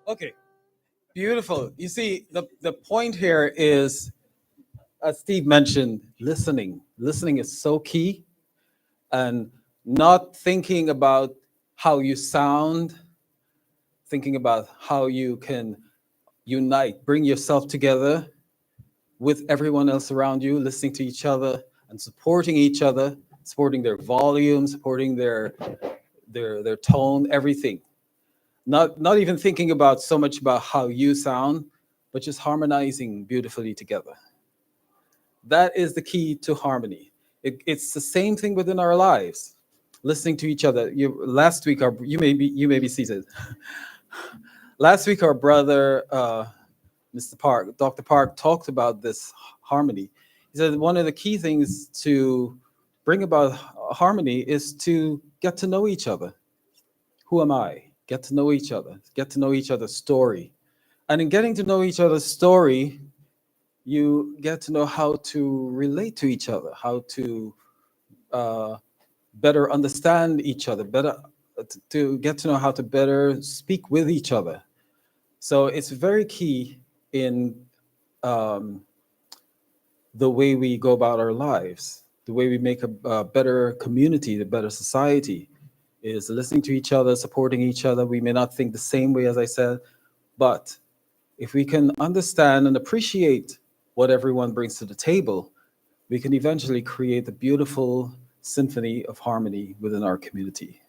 Speaker 5: Okay, beautiful. You see, the point here is, as Steve mentioned, listening. Listening is so key, and not thinking about how you sound, thinking about how you can unite, bring yourself together with everyone else around you, listening to each other and supporting each other, supporting their volume, supporting their tone, everything. Not even thinking about so much about how you sound, but just harmonizing beautifully together. That is the key to harmony. It's the same thing within our lives. Listening to each other. Last week, you may be seated. Last week, our brother, Mr. Park, Dr. Park, talked about this harmony. He said one of the key things to bring about harmony is to get to know each other. Who am I? Get to know each other. Get to know each other's story. And in getting to know each other's story, you get to know how to relate to each other, how to better understand each other, to get to know how to better speak with each other. So it's very key in the way we go about our lives, the way we make a better community, a better society, is listening to each other, supporting each other. We may not think the same way, as I said, but if we can understand and appreciate what everyone brings to the table, we can eventually create a beautiful symphony of harmony within our community.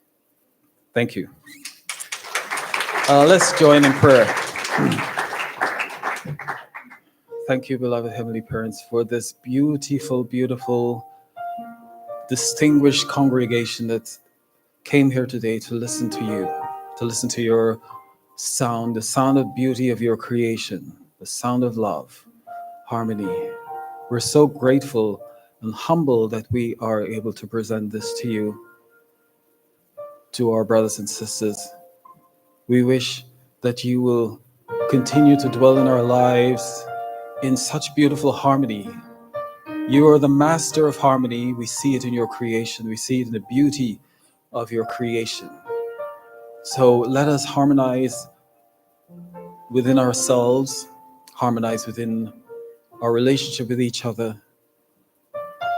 Speaker 5: Thank you. Let's join in prayer. Thank you, beloved Heavenly Parents, for this beautiful, beautiful, distinguished congregation that came here today to listen to you, to listen to your sound, the sound of beauty of your creation, the sound of love, harmony. We're so grateful and humble that we are able to present this to you, to our brothers and sisters. We wish that you will continue to dwell in our lives in such beautiful harmony. You are the master of harmony. We see it in your creation. We see it in the beauty of your creation. So let us harmonize within ourselves, harmonize within our relationship with each other,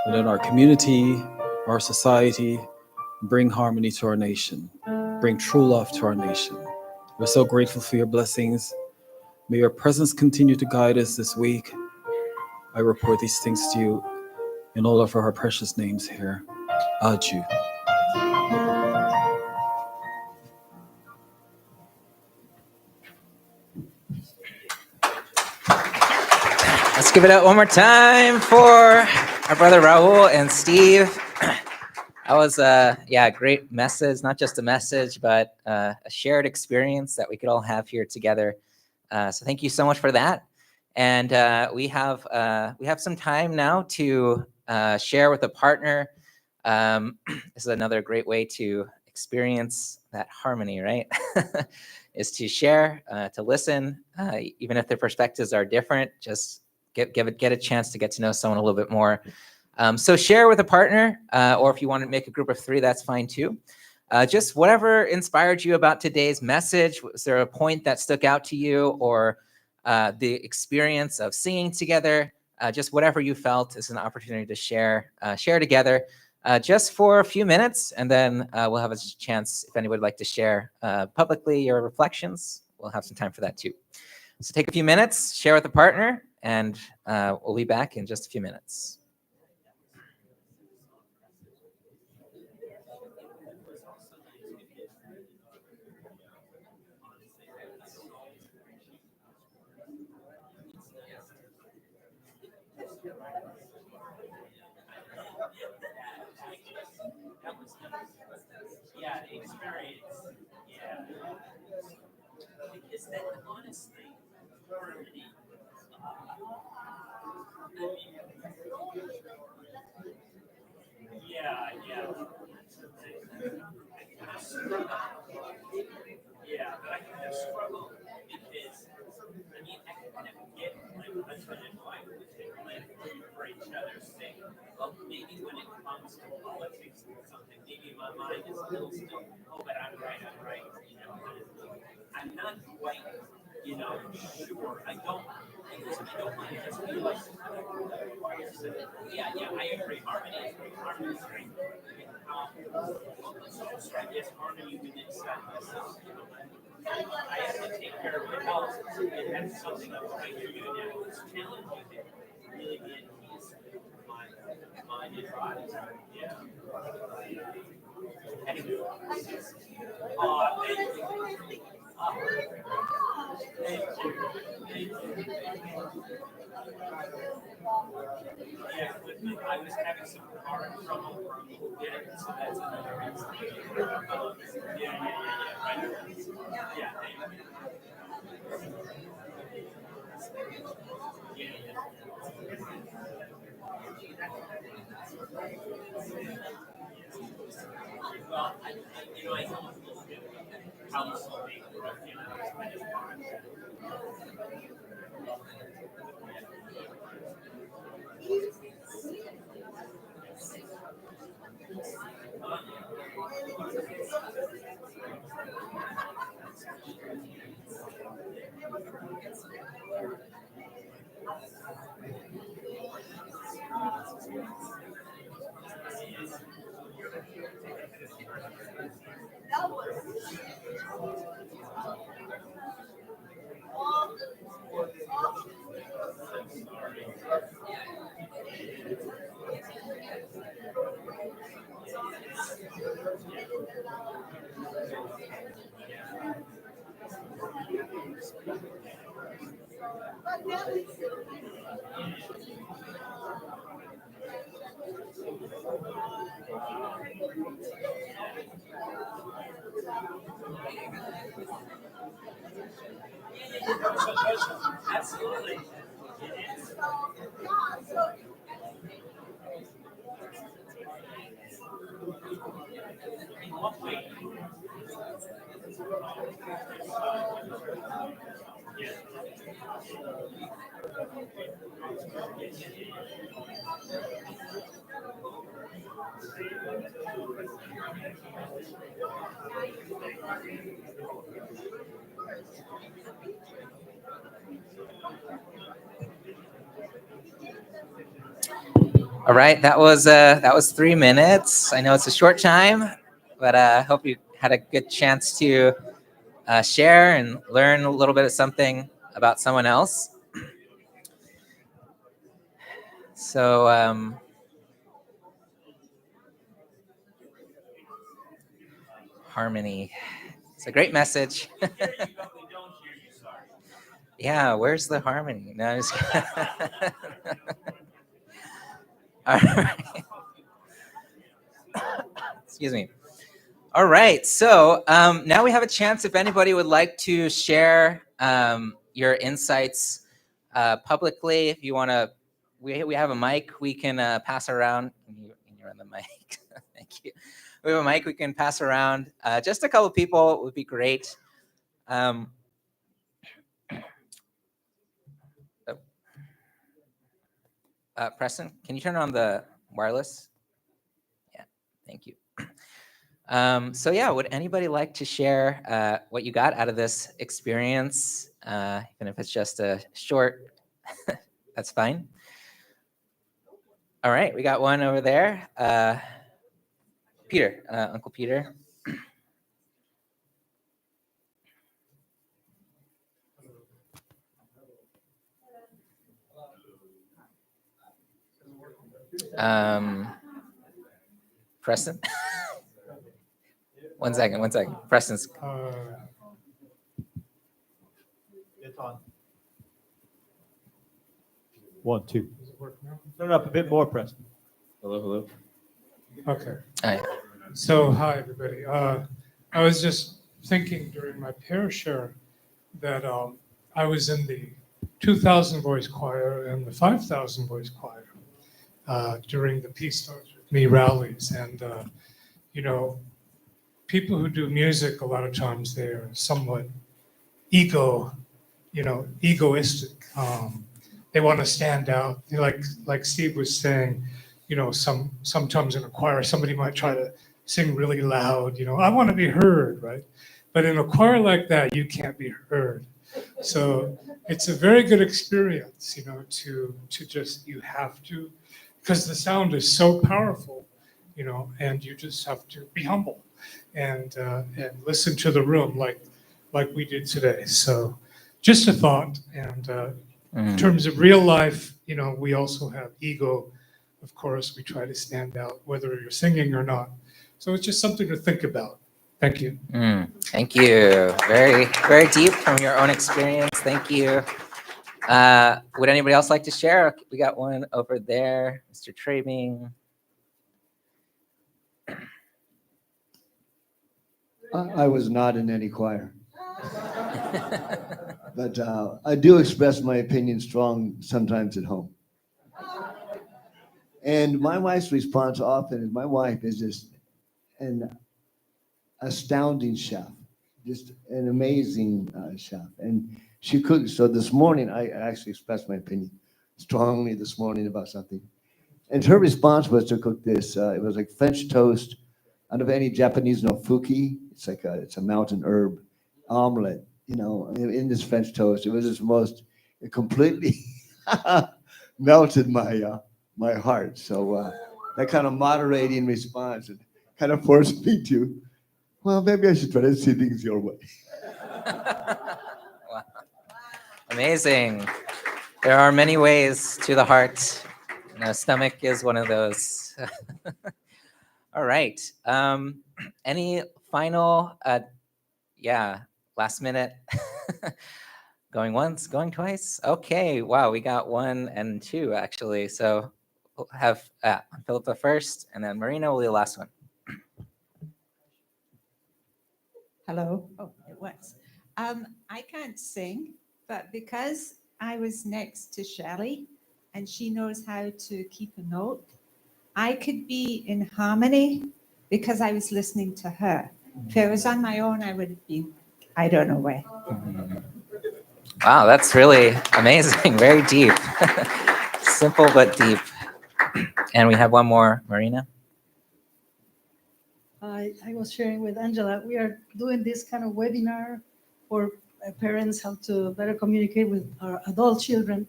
Speaker 5: within our community, our society, bring harmony to our nation, bring true love to our nation. We're so grateful for your blessings. May your presence continue to guide us this week. I report these things to you in all of our precious names here. Adieu.
Speaker 1: Let's give it up one more time for our brother Raoul and Steve. That was a great message, not just a message, but a shared experience that we could all have here together. So thank you so much for that. And we have some time now to share with a partner. This is another great way to experience that harmony, right? Is to share, to listen, even if their perspectives are different. Just get a chance to get to know someone a little bit more. So share with a partner, or if you want to make a group of 3, that's fine too. Just whatever inspired you about today's message. Was there a point that stuck out to you, or the experience of singing together? Just whatever you felt is an opportunity to share together, just for a few minutes, and then we'll have a chance if anybody would like to share publicly your reflections. We'll have some time for that too. So take a few minutes, share with a partner, and we'll be back in just a few minutes.
Speaker 2: Yeah, the experience. Yeah. Because then, honestly, harmony. Yeah, yeah. Yeah, but I kind of struggle because, I mean, I kind of get like husband and wife who live for each other's sake. Well, maybe when it comes to politics or something, maybe my mind is still, oh, but I'm right, you know. I'm not quite, you know, sure. I don't want to just be like, yeah, I agree. Harmony is great. Harmony is great. So I guess harmony within myself, you know. I have to take care of my health, and that's something I'm trying to do now. It's challenging to really be at peace with my mind and body. Yeah. Anyway. Thank you. Thank you. Yeah, I was having some car trouble getting, so that's another reason. Yeah, right. Yeah, thank you. Well, I know a little bit about counseling, you know, it's kind of hard.
Speaker 1: All right, that was 3 minutes. I know it's a short time, but I hope you had a good chance to share and learn a little bit of something about someone else. So harmony, it's a great message. Yeah, where's the harmony? No, I'm just kidding. All right. Excuse me. All right, so now we have a chance if anybody would like to share your insights publicly. If you want to, we have a mic we can pass around. You're on the mic. Thank you. We have a mic we can pass around. Just a couple of people would be great. Preston, can you turn on the wireless? Yeah, thank you. So yeah, would anybody like to share what you got out of this experience? Even if it's just a short, that's fine. All right, we got one over there. Peter, Uncle Peter. Preston? One second. Preston's.
Speaker 7: It's on. 1, 2. Turn it up a bit more, Preston.
Speaker 5: Hello.
Speaker 8: Okay.
Speaker 1: Hi.
Speaker 8: So, hi, everybody. I was just thinking during my pair share that I was in the 2,000 voice choir and the 5,000 voice choir during the Peace Starts With Me rallies. And, people who do music, a lot of times they're somewhat egoistic. They want to stand out. Like Steve was saying, sometimes in a choir, somebody might try to sing really loud, I want to be heard, right? But in a choir like that, you can't be heard. So it's a very good experience, to just, you have to, because the sound is so powerful, and you just have to be humble and listen to the room like we did today. So just a thought. And in terms of real life, we also have ego. Of course, we try to stand out, whether you're singing or not. So it's just something to think about. Thank you.
Speaker 1: Thank you. Very, very deep from your own experience. Thank you. Would anybody else like to share? We got one over there, Mr. Trabing.
Speaker 9: I was not in any choir. But I do express my opinion strong sometimes at home. And my wife's response often is, my wife is just an astounding chef, just an amazing chef. And she cooks. So this morning, I actually expressed my opinion strongly this morning about something. And her response was to cook this. It was like French toast. I don't know if any Japanese know fuki. It's a mountain herb omelet, in this French toast. It was just it completely melted my heart. So that kind of moderating response, it kind of forced me to, well, maybe I should try to see things your way.
Speaker 1: Wow. Amazing. There are many ways to the heart. The stomach is one of those. All right. Any final, last minute Going once, going twice. Okay, wow, we got 1 and 2 actually. So we'll have Philippa first, and then Marina will be the last one.
Speaker 10: Hello. Oh, it works. I can't sing, but because I was next to Shelley and she knows how to keep a note, I could be in harmony because I was listening to her. If I was on my own, I would be, I don't know where.
Speaker 1: Wow, that's really amazing. Very deep. Simple but deep. And we have one more, Marina.
Speaker 11: I was sharing with Angela, we are doing this kind of webinar for parents how to better communicate with our adult children.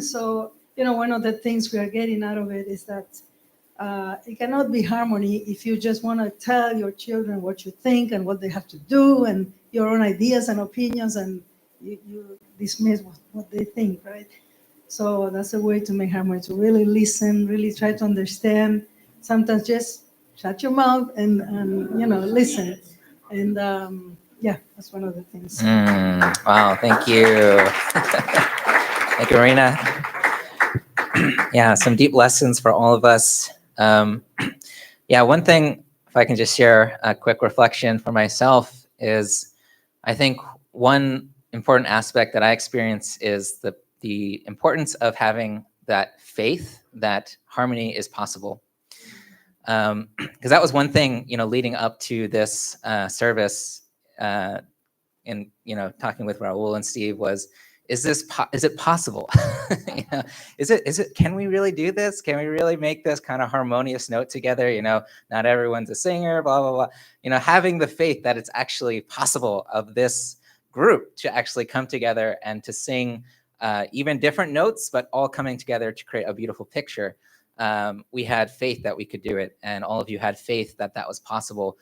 Speaker 11: So, one of the things we are getting out of it is that it cannot be harmony if you just want to tell your children what you think and what they have to do and your own ideas and opinions, and you dismiss what they think, right? So that's a way to make harmony, to really listen, really try to understand. Sometimes just shut your mouth and listen. And yeah, that's one of the things.
Speaker 1: Wow, thank you. Thank you, Marina. Yeah, some deep lessons for all of us. Yeah, one thing, if I can just share a quick reflection for myself, is I think one important aspect that I experience is the importance of having that faith that harmony is possible. Because that was one thing, leading up to this service, in talking with Raoul and Steve, was, is it possible? Is it? Can we really do this? Can we really make this kind of harmonious note together? Not everyone's a singer, blah blah blah. Having the faith that it's actually possible of this group to actually come together and to sing even different notes, but all coming together to create a beautiful picture. We had faith that we could do it, and all of you had faith that that was possible,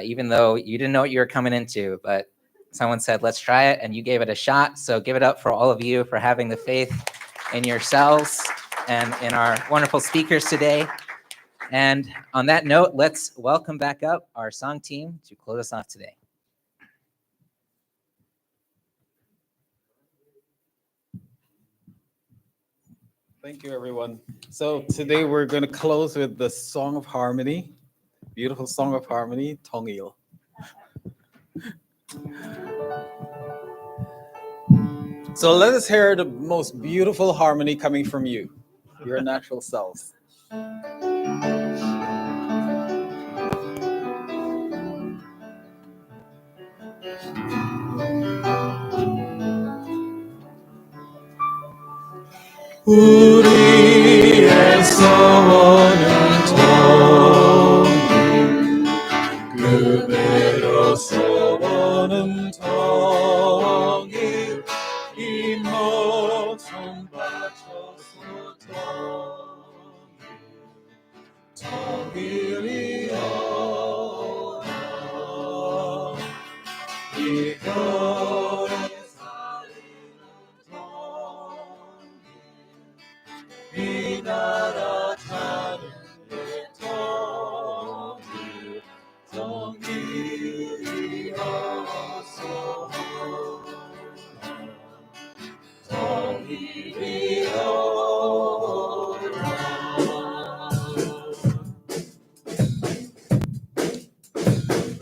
Speaker 1: even though you didn't know what you were coming into, but someone said, let's try it, and you gave it a shot. So give it up for all of you for having the faith in yourselves and in our wonderful speakers today. And on that note, let's welcome back up our song team to close us off today.
Speaker 5: Thank you, everyone. So today we're going to close with the Song of Harmony, beautiful Song of Harmony, Tongil. So let us hear the most beautiful harmony coming from you, your natural selves.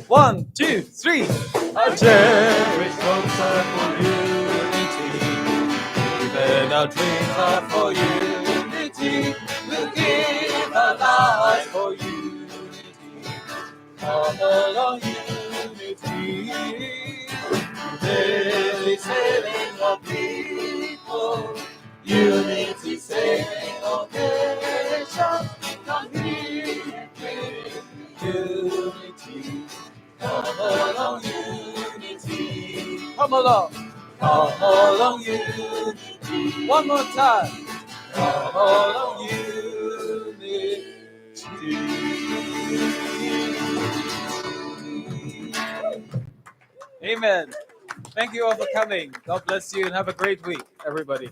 Speaker 5: One, two, three. A cherished hopes are for unity. Even our dreams are for unity. We'll give our lives for unity. Come along, unity. Daily saving of people. Unity saving of nations. Come here with unity. Come along, unity. Come along. Come along, unity. One more time. Come along, unity. Amen. Thank you all for coming. God bless you and have a great week, everybody.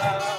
Speaker 2: love.